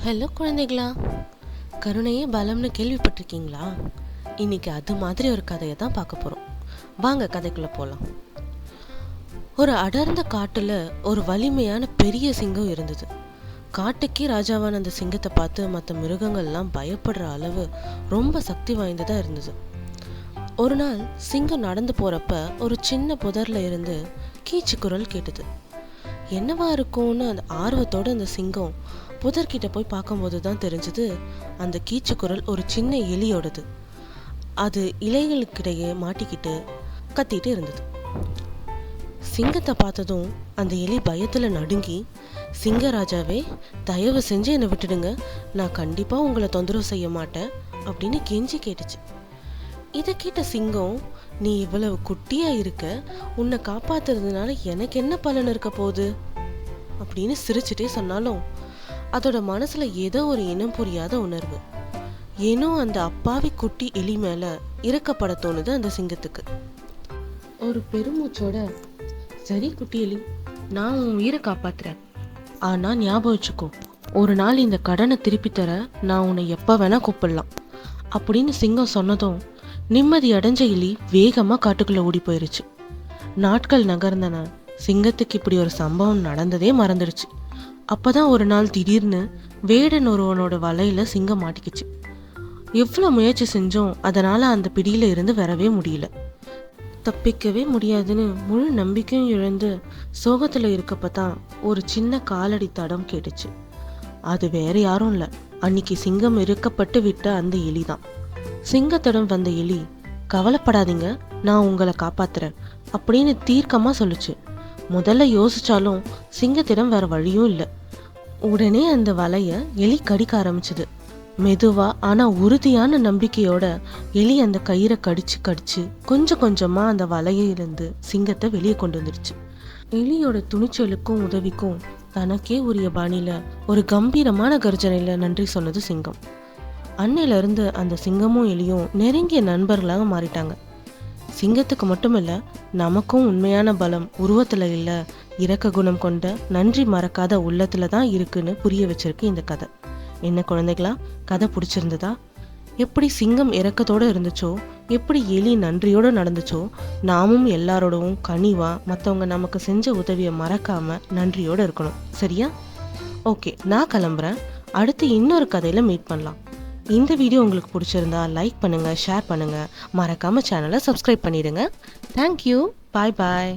Hello குழந்தைகளா, கருணையே பலம்னு கேள்விப்பட்டிருக்கீங்களா? இன்னைக்கு அது மாதிரி ஒரு கதையை தான் பார்க்க போகிறோம். வாங்க கதைக்குள்ளே போகலாம். ஒரு அடர்ந்த காட்டில் ஒரு வலிமையான பெரிய சிங்கம் இருந்தது. காட்டுக்கே ராஜாவான அந்த சிங்கத்தை பார்த்து மற்ற மிருகங்கள்லாம் பயப்படுற அளவு ரொம்ப சக்தி வாய்ந்ததாக இருந்தது. ஒரு நாள் சிங்கம் நடந்து போகிறப்ப ஒரு சின்ன புதரில் இருந்து கீச்சு குரல் கேட்டது. என்னவா இருக்கும்னு அந்த ஆர்வத்தோடு அந்த சிங்கம் புதர்கிட்ட போய் பார்க்கும்போது தான் தெரிஞ்சது, அந்த கீச்சு குரல் ஒரு சின்ன எலியோடது. அது இலைகளுக்கிடையே மாட்டிக்கிட்டு கத்திட்டு இருந்தது. சிங்கத்தை பார்த்ததும் அந்த எலி பயத்தில் நடுங்கி, சிங்கராஜாவே, தயவு செஞ்சு என்னை விட்டுடுங்க, நான் கண்டிப்பாக உங்களை தொந்தரவு செய்ய மாட்டேன் அப்படின்னு கெஞ்சி கேட்டுச்சு. இதை கேட்ட சிங்கம், நீ இவ்வளவு குட்டியா இருக்க, உன்னை காப்பாத்துறதுனால எனக்கு என்ன பலன் இருக்க போகுது அப்படின்னு சிரிச்சுட்டே சொன்னாலும் அதோட மனசுல ஏதோ ஒரு இனம் புரியாத உணர்வு. ஏனோ அந்த அப்பாவி குட்டி எலி மேல இறக்கப்பட தோணுது அந்த சிங்கத்துக்கு. ஒரு பெருமூச்சோட, சரி குட்டி எலி, நான் உன் உயிரை காப்பாத்துறேன், ஆனா ஞாபகம் வச்சுக்கோ, ஒரு நாள் இந்த கடனை திருப்பி தர நான் உன்னை எப்ப வேணா கூப்பிடலாம் அப்படின்னு சிங்கம் சொன்னதும் நிம்மதி அடைஞ்ச எலி வேகமா காட்டுக்குள்ள ஓடி போயிருச்சு. நாட்கள் நகர்ந்தன. சிங்கத்துக்கு இப்படி ஒரு சம்பவம் நடந்ததே மறந்துடுச்சு. அப்பதான் ஒரு நாள் திடீர்னு வேடன் ஒருவனோட வலையில சிங்கம் மாட்டிக்கிச்சு. எவ்வளவு முயற்சி செஞ்சோம், அதனால அந்த பிடியில இருந்து வரவே முடியல. தப்பிக்கவே முடியாதுன்னு முழு நம்பிக்கையும் இழந்து சோகத்துல இருக்கப்பதான் ஒரு சின்ன காலடி தடம் கேட்டுச்சு. அது வேற யாரும் இல்ல, அன்னைக்கு சிங்கம் இறுக்கப்பட்டு விட்ட அந்த எலிதான். சிங்கத்திடம் வந்த எலி, கவலைப்படாதீங்க, நான் உங்களை காப்பாத்துறேன் அப்படின்னு தீர்க்கமா சொல்லுச்சு. முதல்ல யோசிச்சாலும் சிங்கத்திடம் வேற வழியும் இல்லை. உடனே அந்த வலைய எலி கடிக்க ஆரம்பிச்சுது. மெதுவா ஆனா உறுதியான நம்பிக்கையோட எலி அந்த கயிறை கடிச்சு கடிச்சு கொஞ்சம் கொஞ்சமா அந்த வலையிலிருந்து சிங்கத்தை வெளியே கொண்டு வந்துடுச்சு. எலியோட துணிச்சலுக்கும் உதவிக்கும் தனக்கே உரிய பாணியில ஒரு கம்பீரமான கர்ஜனையில நன்றி சொன்னது சிங்கம். அன்னையில இருந்து அந்த சிங்கமும் எலியும் நெருங்கிய நண்பர்களாக மாறிட்டாங்க. சிங்கத்துக்கு மட்டுமில்ல, நமக்கும் உண்மையான பலம் உருவத்துல இல்ல, இரக்க குணம் கொண்ட நன்றி மறக்காத உள்ளத்துல தான் இருக்குன்னு புரிய வச்சிருக்கு இந்த கதை. என்ன குழந்தைகளா, கதை பிடிச்சிருந்ததா? எப்படி சிங்கம் இரக்கத்தோட இருந்துச்சோ, எப்படி எலி நன்றியோட நடந்துச்சோ, நாமும் எல்லாரோடவும் கனிவா மற்றவங்க நமக்கு செஞ்ச உதவியை மறக்காம நன்றியோட இருக்கணும். சரியா? ஓகே, நான் கிளம்புறேன். அடுத்து இன்னொரு கதையில மீட் பண்ணலாம். இந்த வீடியோ உங்களுக்கு பிடிச்சிருந்தா லைக் பண்ணுங்க, ஷேர் பண்ணுங்க, மறக்காம சேனலை சப்ஸ்கிரைப் பண்ணிடுங்க. தேங்க்யூ. பாய் பாய்.